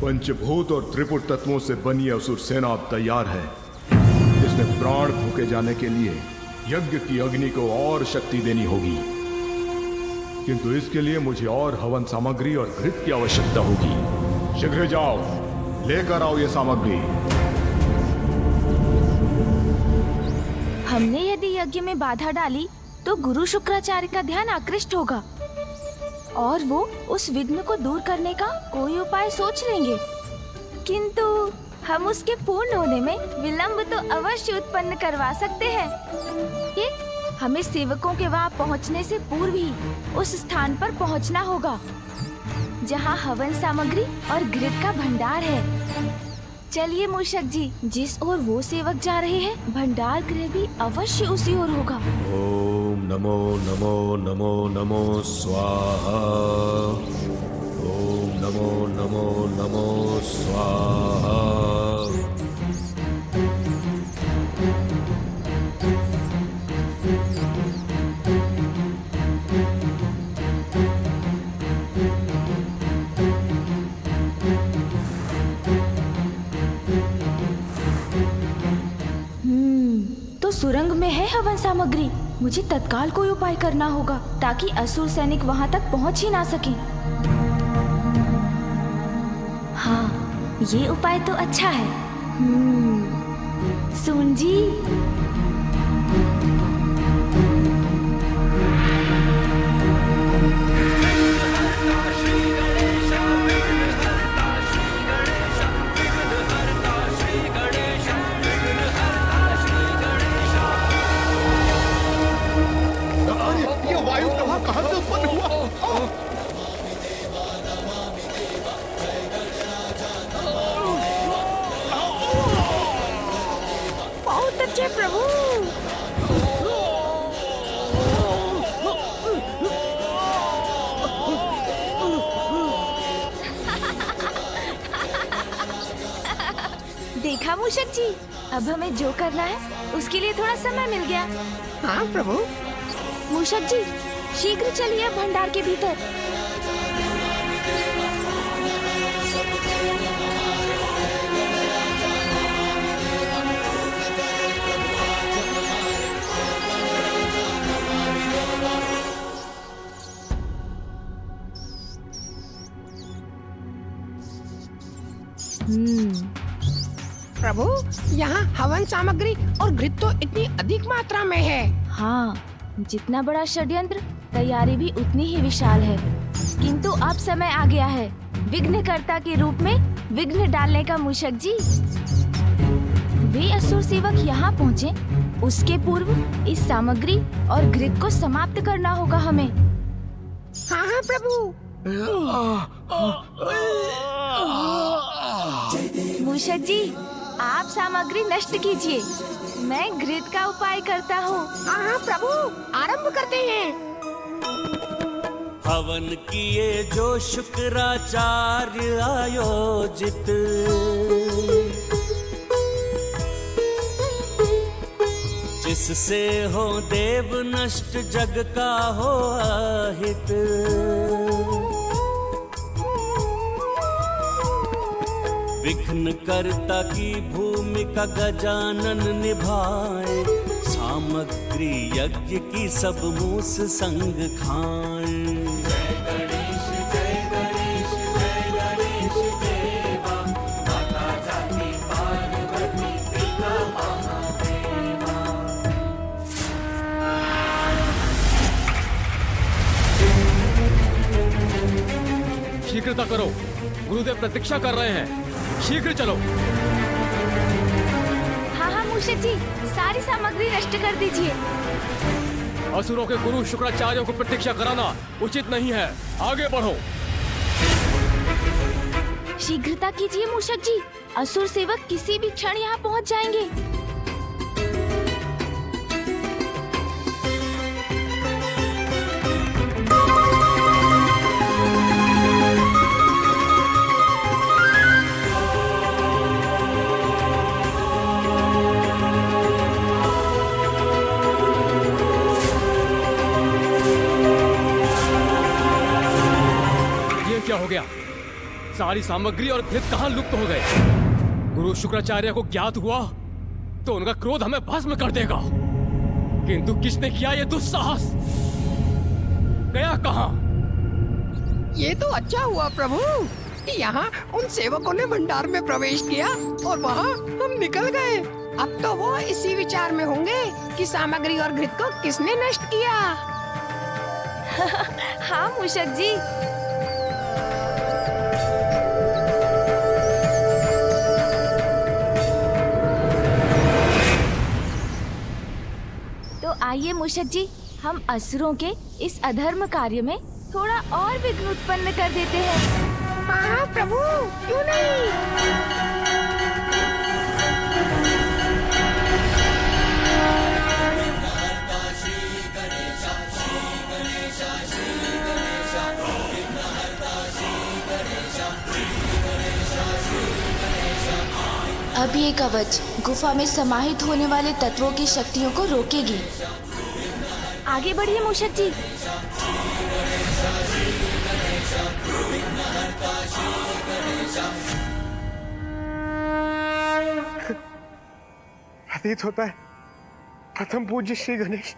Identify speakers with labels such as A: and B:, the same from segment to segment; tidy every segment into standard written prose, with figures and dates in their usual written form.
A: पंचभूत और त्रिपुट तत्वों से बनी असुर सेना अब तैयार है। इसमें प्राण फूके जाने के लिए यज्ञ की अग्नि को और शक्ति देनी होगी, किंतु इसके लिए मुझे और हवन सामग्री और घृत की आवश्यकता होगी। शीघ्र जाओ, लेकर आओ ये सामग्री।
B: हमने यदि यज्ञ में बाधा डाली तो गुरु शुक्राचार्य का ध्यान आकृष्ट होगा और वो उस विघ्न को दूर करने का कोई उपाय सोच लेंगे, किंतु हम उसके पूर्ण होने में विलंब तो अवश्य उत्पन्न करवा सकते हैं। ये हमें सेवकों के वहाँ पहुँचने से पूर्व ही उस स्थान पर पहुँचना होगा जहाँ हवन सामग्री और घृत का भंडार है। चलिए मूषक जी, जिस ओर वो सेवक जा रहे हैं भंडार गृह भी अवश्य उसी ओर होगा।
C: ओम नमो नमो नमो नमो स्वाहा। ओम नमो नमो नमो स्वाहा।
B: तो सुरंग में है हवन सामग्री। मुझे तत्काल कोई उपाय करना होगा ताकि असुर सैनिक वहां तक पहुंच ही ना सके। हाँ, ये उपाय तो अच्छा है। सुन जी,
A: कहां से उत्पन्न हुआ?
B: बहुत अच्छे प्रभु। देखा मूषक जी, अब हमें जो करना है उसके लिए थोड़ा समय मिल गया।
D: हाँ प्रभु।
B: मूषक जी, शीघ्र चलिए भंडार के भीतर।
D: प्रभु, यहाँ हवन सामग्री और घृत तो इतनी अधिक मात्रा में है।
B: हाँ, जितना बड़ा षड्यंत्र तैयारी भी उतनी ही विशाल है, किंतु अब समय आ गया है विघ्नकर्ता के रूप में विघ्न डालने का। मूषक जी, वे असुर सेवक यहाँ पहुँचे उसके पूर्व इस सामग्री और घृत को समाप्त करना होगा हमें।
D: हाँ हाँ प्रभु।
B: मूषक जी, आप सामग्री नष्ट कीजिए, मैं घृत का उपाय करता हूँ।
D: हाँ हाँ प्रभु, आरंभ करते हैं।
E: हवन किए जो शुक्राचार्य आयोजित, जिससे हो देव नष्ट जग का हो अहित। विघ्न कर्ता की भूमिका गजानन निभाए, सामग्री यज्ञ की सब मूस संग खाए। जय गणेश जय गणेश जय गणेश देवा, माता जाति पार्वती पिता महादेवा।
F: शीघ्रता करो, गुरुदेव प्रतीक्षा कर रहे हैं, शीघ्र चलो।
B: हाँ हाँ मूषक जी, सारी सामग्री नष्ट कर दीजिए।
F: असुरों के गुरु शुक्राचार्य को प्रतीक्षा कराना उचित नहीं है, आगे बढ़ो।
B: शीघ्रता कीजिए मूषक जी, असुर सेवक किसी भी क्षण यहाँ पहुँच जाएंगे।
F: क्या हो गया? सारी सामग्री और घृत कहाँ लुप्त हो गए। गुरु शुक्राचार्य को ज्ञात हुआ तो उनका क्रोध हमें भस्म कर देगा। किंतु किसने किया ये दुस्साहस? गया कहाँ?
D: ये तो अच्छा हुआ प्रभु कि यहाँ उन सेवकों ने भंडार में प्रवेश किया और वहाँ हम निकल गए। अब तो वो इसी विचार में होंगे कि सामग्री और घृत को किसने नष्ट किया।
B: हाँ मूषक जी। तो आइए मूषक जी, हम असुरों के इस अधर्म कार्य में थोड़ा और विघ्न उत्पन्न कर देते हैं।
D: हाँ प्रभु, क्यों नहीं।
B: अब ये कवच गुफा में समाहित होने वाले तत्वों की शक्तियों को रोकेगी। आगे बढ़िए मूषक जी।
G: प्रतीत होता है प्रथम पूज्य श्री गणेश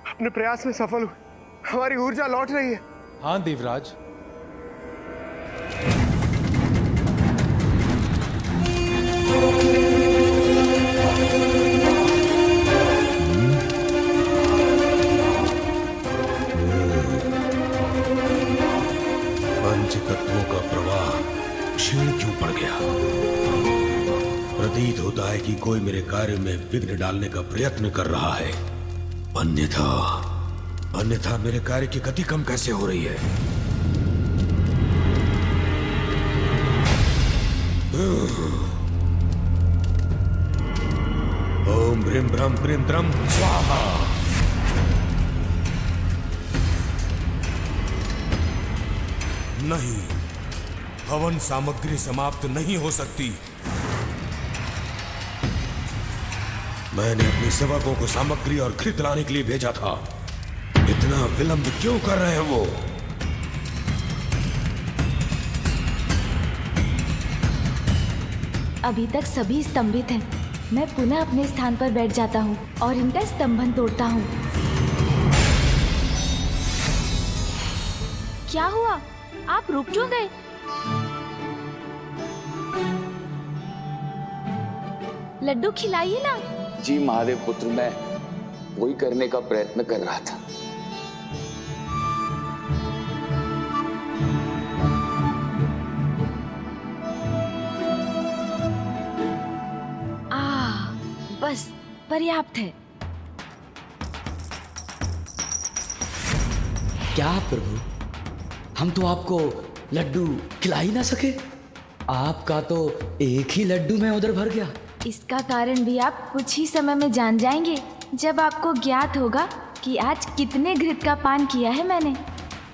G: अपने प्रयास में सफल हुए। हमारी ऊर्जा लौट रही है।
H: हाँ देवराज,
C: पंच तत्वों का प्रवाह क्षीण क्यों पड़ गया? प्रतीत होता है कि कोई मेरे कार्य में विघ्न डालने का प्रयत्न कर रहा है। अन्यथा मेरे कार्य की गति कम कैसे हो रही है? ओम ब्रीम ब्रह्म ब्रीम द्रम स्वाहा। नहीं, हवन सामग्री समाप्त नहीं हो सकती। मैंने अपने सेवकों को सामग्री और घृत लाने के लिए भेजा था। इतना विलंब क्यों कर रहे हैं वो?
B: अभी तक सभी स्तंभित हैं। मैं पुनः अपने स्थान पर बैठ जाता हूँ और इनका स्तंभन तोड़ता हूँ। क्या हुआ? आप रुक क्यों गए? लड्डू खिलाइए ना।
I: जी महादेव पुत्र, मैं वही करने का प्रयत्न कर रहा था।
B: बस पर्याप्त है।
J: क्या प्रभु, हम तो आपको लड्डू खिला ही ना सके। आपका तो एक ही लड्डू में उधर भर गया।
B: इसका कारण भी आप कुछ ही समय में जान जाएंगे, जब आपको ज्ञात होगा कि आज कितने घृत का पान किया है मैंने।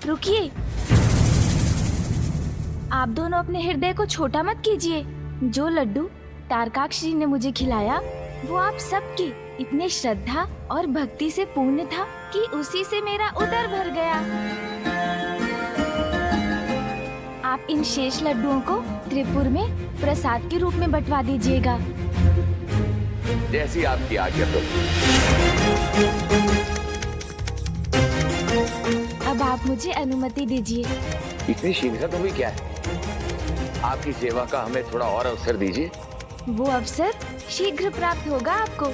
B: रुकिए, आप दोनों अपने हृदय को छोटा मत कीजिए। जो लड्डू तारकाक्ष जी ने मुझे खिलाया वो आप सबकी इतने श्रद्धा और भक्ति से पूर्ण था कि उसी से मेरा उदर भर गया। आप इन शेष लड्डुओं को त्रिपुर में प्रसाद के रूप में बंटवा दीजिएगा।
I: जैसी आपकी आज्ञा प्रभु।
B: अब आप मुझे अनुमति दीजिए।
I: इतनी शीघ्रता हुई क्या है? आपकी सेवा का हमें थोड़ा और अवसर दीजिए।
B: वो अवसर शीघ्र प्राप्त होगा आपको,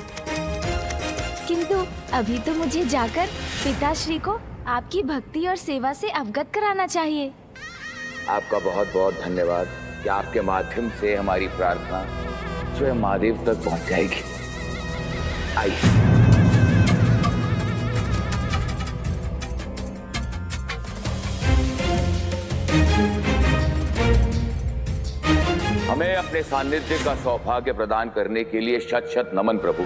B: किंतु अभी तो मुझे जाकर पिताश्री को आपकी भक्ति और सेवा से अवगत कराना चाहिए।
I: आपका बहुत बहुत धन्यवाद कि आपके माध्यम से हमारी प्रार्थना स्वयं महादेव तक पहुंच जाएगी। आइए। हमें अपने सानिध्य का सौभाग्य प्रदान करने के लिए शत शत नमन प्रभु।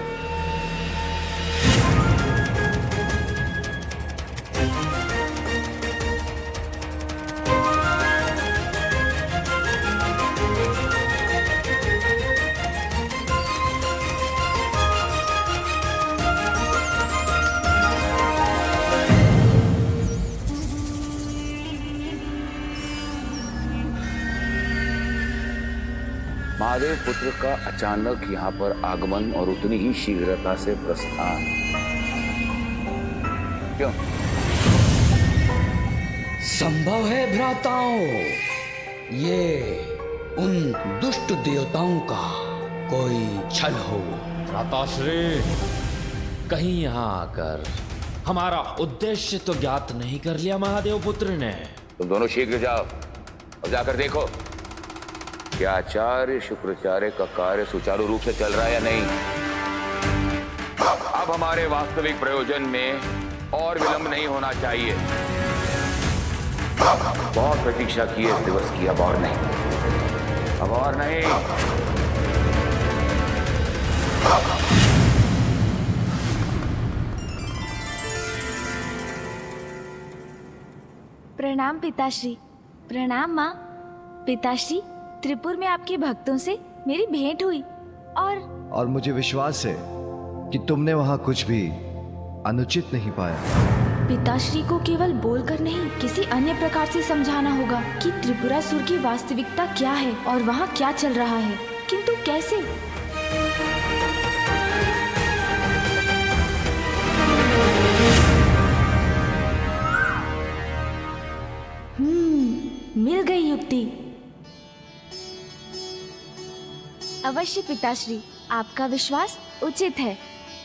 I: महादेव पुत्र का अचानक यहाँ पर आगमन और उतनी ही शीघ्रता से प्रस्थान क्यों?
J: संभव है भ्राताओं, ये उन दुष्ट देवताओं का कोई छल हो।
H: भ्राताश्री, कहीं यहाँ आकर हमारा उद्देश्य तो ज्ञात नहीं कर लिया महादेव पुत्र ने?
I: तुम दोनों शीघ्र जाओ और जाकर देखो क्या आचार्य शुक्राचार्य का कार्य सुचारू रूप से चल रहा है या नहीं। अब हमारे वास्तविक प्रयोजन में और विलंब नहीं होना चाहिए। बहुत प्रतीक्षा की है इस दिवस की, अब और नहीं, अब और नहीं।
B: प्रणाम पिताश्री। प्रणाम माँ। पिताश्री, त्रिपुर में आपके भक्तों से मेरी भेंट हुई और
K: मुझे विश्वास है कि तुमने वहां कुछ भी अनुचित नहीं पाया।
B: पिताश्री को केवल बोलकर नहीं, किसी अन्य प्रकार से समझाना होगा कि त्रिपुरासुर की वास्तविकता क्या है और वहाँ क्या चल रहा है। किंतु कैसे? मिल गई युक्ति। अवश्य पिताश्री, आपका विश्वास उचित है।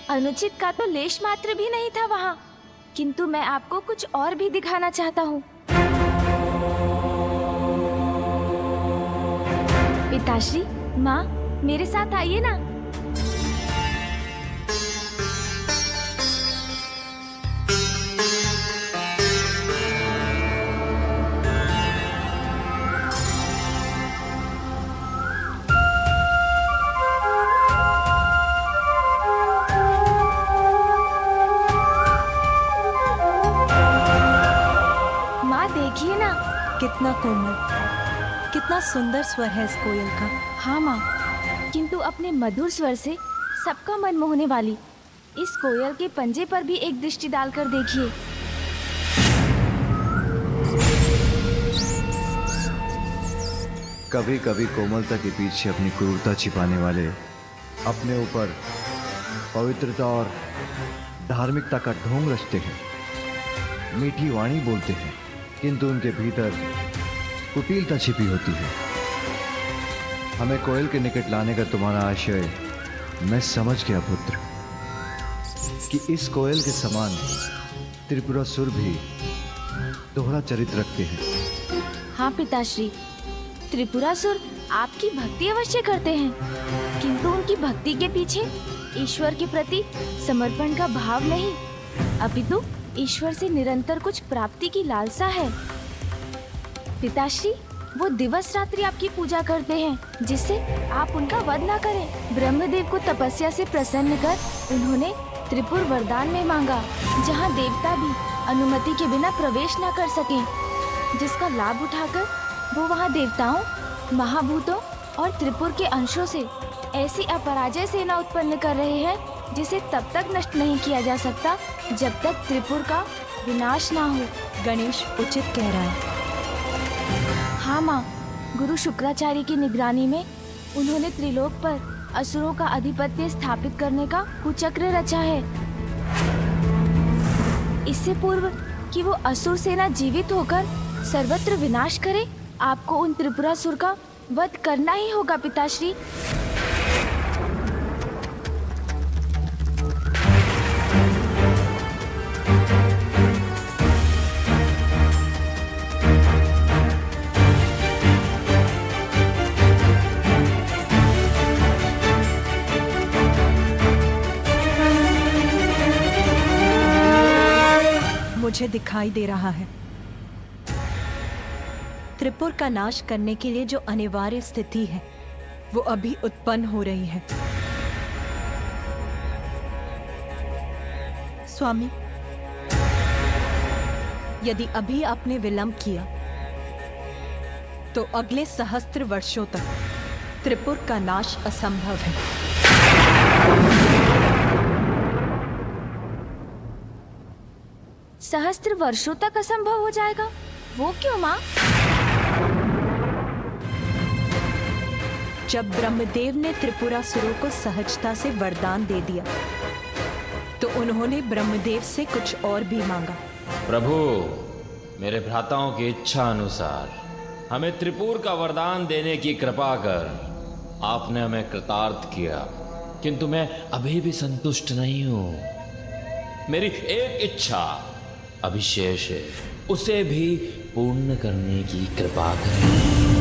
B: अनुचित का तो लेश मात्र भी नहीं था वहाँ। किंतु मैं आपको कुछ और भी दिखाना चाहता हूँ। पिताश्री, माँ, मेरे साथ आइए ना। देखिए ना,
L: कितना कोमल, कितना सुंदर स्वर है इस कोयल का।
B: हाँ माँ, किंतु अपने मधुर स्वर से सबका मन मोहने वाली इस कोयल के पंजे पर भी एक दृष्टि डालकर देखिए।
K: कभी कभी कोमलता के पीछे अपनी क्रूरता छिपाने वाले अपने ऊपर पवित्रता और धार्मिकता का ढोंग रचते हैं। मीठी वाणी बोलते हैं, किंतु उनके भीतर कुटिलता छिपी होती है। हमें कोयल के निकट लाने का तुम्हारा आशय मैं समझ गया पुत्र, कि इस कोयल के समान त्रिपुरासुर भी दोहरा चरित्र रखते हैं।
B: हाँ पिताश्री, त्रिपुरासुर आपकी भक्ति अवश्य करते हैं, किंतु उनकी भक्ति के पीछे ईश्वर के प्रति समर्पण का भाव नहीं, अपितु ईश्वर से निरंतर कुछ प्राप्ति की लालसा है। पिताश्री, वो दिवस रात्रि आपकी पूजा करते हैं जिससे आप उनका वध ना करें। ब्रह्मदेव को तपस्या से प्रसन्न कर उन्होंने त्रिपुर वरदान में मांगा, जहाँ देवता भी अनुमति के बिना प्रवेश न कर सकें, जिसका लाभ उठाकर वो वहाँ देवताओं, महाभूतों और त्रिपुर के अंशों से ऐसी अपराजय सेना उत्पन्न कर रहे हैं जिसे तब तक नष्ट नहीं किया जा सकता जब तक त्रिपुर का विनाश ना हो।
L: गणेश उचित कह रहा है।
B: हाँ माँ, गुरु शुक्राचार्य की निगरानी में उन्होंने त्रिलोक पर असुरों का आधिपत्य स्थापित करने का कुचक्र रचा है। इससे पूर्व कि वो असुर सेना जीवित होकर सर्वत्र विनाश करे, आपको उन त्रिपुरासुर का वध करना ही होगा पिताश्री।
L: मुझे दिखाई दे रहा है, त्रिपुर का नाश करने के लिए जो अनिवार्य स्थिति है वो अभी उत्पन्न हो रही है। स्वामी, यदि अभी आपने विलंब किया तो अगले सहस्त्र वर्षों तक त्रिपुर का नाश असंभव है।
B: सहस्त्र वर्षों तक असंभव हो जाएगा? वो क्यों माँ?
L: जब ब्रह्मदेव ने त्रिपुरासुरों को सहजता से वरदान दे दिया तो उन्होंने ब्रह्मदेव से कुछ और भी मांगा।
H: प्रभु, मेरे भ्राताओं की इच्छा अनुसार हमें त्रिपुर का वरदान देने की कृपा कर आपने हमें कृतार्थ किया, किंतु मैं अभी भी संतुष्ट नहीं हूं। मेरी एक इच्छा अभी शेष है, उसे भी पूर्ण करने की कृपा करें।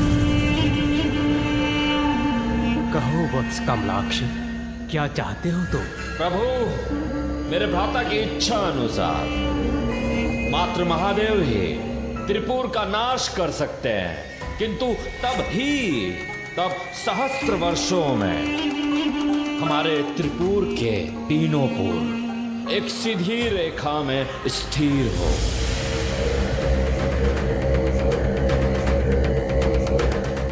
F: कहो वत्स कमलाक्ष, क्या चाहते हो तुम?
H: प्रभु, मेरे भ्राता की इच्छा अनुसार मात्र महादेव ही त्रिपुर का नाश कर सकते हैं, किंतु तब सहस्त्र वर्षों में हमारे त्रिपुर के तीनों पुर एक सीधी रेखा में स्थिर हो।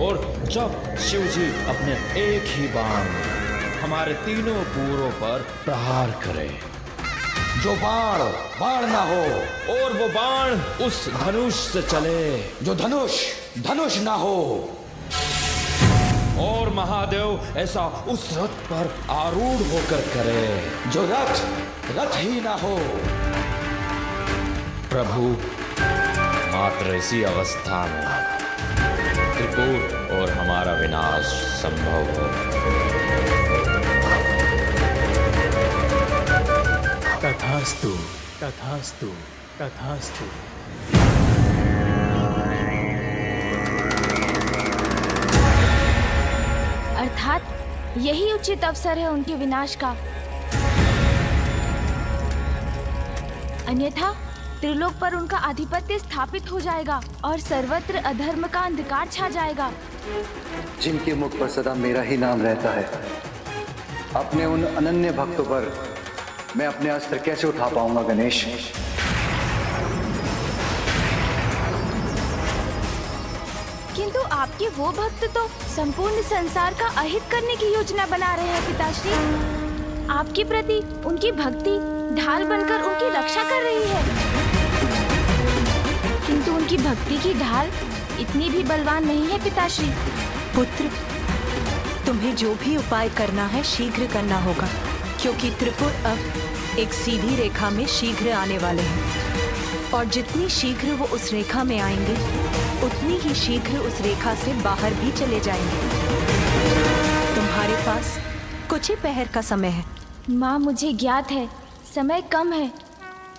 H: और जब शिव जी अपने एक ही बाण हमारे तीनों पूरों पर प्रहार करें,
J: जो बाण ना हो,
H: और वो बाण उस धनुष से चले
J: जो धनुष ना हो,
H: और महादेव ऐसा उस रथ पर आरूढ़ होकर करे
J: जो रथ ही ना हो।
H: प्रभु, मात्र इसी अवस्था में त्रिपुर और हमारा विनाश संभव हो।
F: तथास्तु, तथास्तु, तथास्तु।
B: अर्थात यही उचित अवसर है उनके विनाश का, अन्यथा त्रिलोक पर उनका आधिपत्य स्थापित हो जाएगा और सर्वत्र अधर्म का अंधकार छा जाएगा।
K: जिनके मुख पर सदा मेरा ही नाम रहता है, अपने उन अनन्य भक्तों पर मैं अपने अस्त्र कैसे उठा पाऊंगा गणेश?
B: किंतु आपके वो भक्त तो संपूर्ण संसार का अहित करने की योजना बना रहे हैं पिताश्री। आपके प्रति उनकी भक्ति ढाल बनकर उनकी रक्षा कर रही है, किंतु उनकी भक्ति की ढाल इतनी भी बलवान नहीं है पिताश्री।
L: पुत्र, तुम्हें जो भी उपाय करना है शीघ्र करना होगा, क्योंकि त्रिपुर अब एक सीधी रेखा में शीघ्र आने वाले हैं, और जितनी शीघ्र वो उस रेखा में आएंगे उतनी ही शीघ्र उस रेखा से बाहर भी चले जाएंगे। तुम्हारे पास कुछ ही पहर का समय है।
B: माँ, मुझे ज्ञात है समय कम है।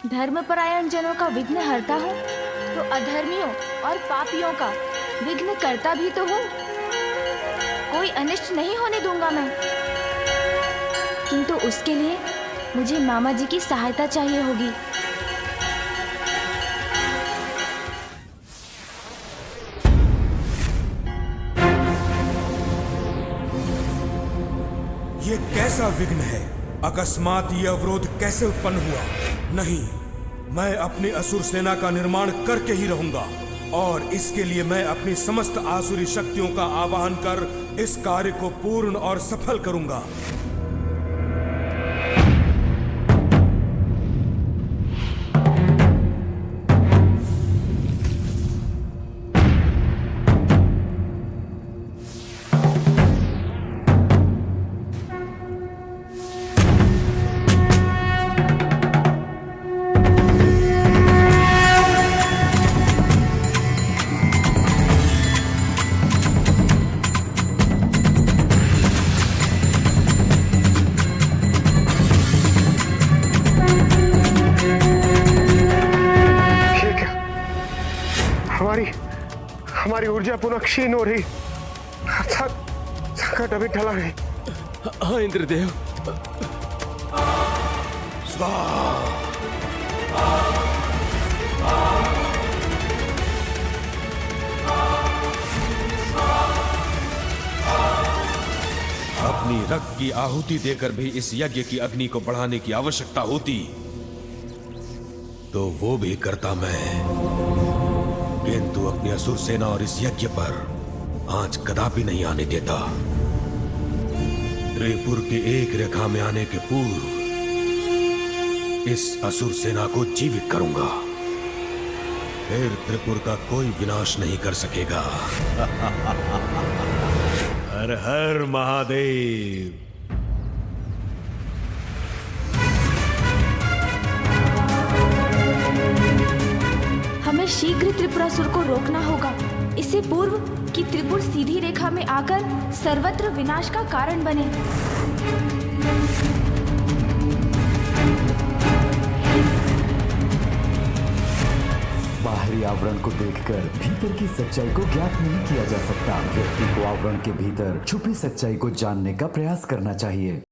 B: धर्मपरायण जनों का विघ्न हरता हूँ तो अधर्मियों और पापियों का विघ्न करता भी तो हूँ। कोई अनिष्ट नहीं होने दूंगा मैं, किंतु उसके लिए मुझे मामा जी की सहायता चाहिए होगी।
C: ये कैसा विघ्न है? अकस्मात ये अवरोध कैसे उत्पन्न हुआ? नहीं, मैं अपनी असुर सेना का निर्माण करके ही रहूंगा, और इसके लिए मैं अपनी समस्त आसुरी शक्तियों का आवाहन कर इस कार्य को पूर्ण और सफल करूंगा।
G: हमारी ऊर्जा पुनः क्षीण हो रही, अर्थात संकट अभी टला नहीं।
F: हाँ इंद्रदेव।
C: अपनी रक्त की आहुति देकर भी इस यज्ञ की अग्नि को बढ़ाने की आवश्यकता होती तो वो भी करता मैं, किंतु अपनी असुर सेना और इस यज्ञ पर आंच कदापि नहीं आने देता। त्रिपुर के एक रेखा में आने के पूर्व इस असुर सेना को जीवित करूंगा, फिर त्रिपुर का कोई विनाश नहीं कर सकेगा। हर हर महादेव।
B: हमें शीघ्र त्रिपुरासुर को रोकना होगा, इससे पूर्व कि त्रिपुर सीधी रेखा में आकर सर्वत्र विनाश का कारण बने।
M: बाहरी आवरण को देखकर भीतर की सच्चाई को ज्ञात नहीं किया जा सकता। व्यक्ति को आवरण के भीतर छुपी सच्चाई को जानने का प्रयास करना चाहिए।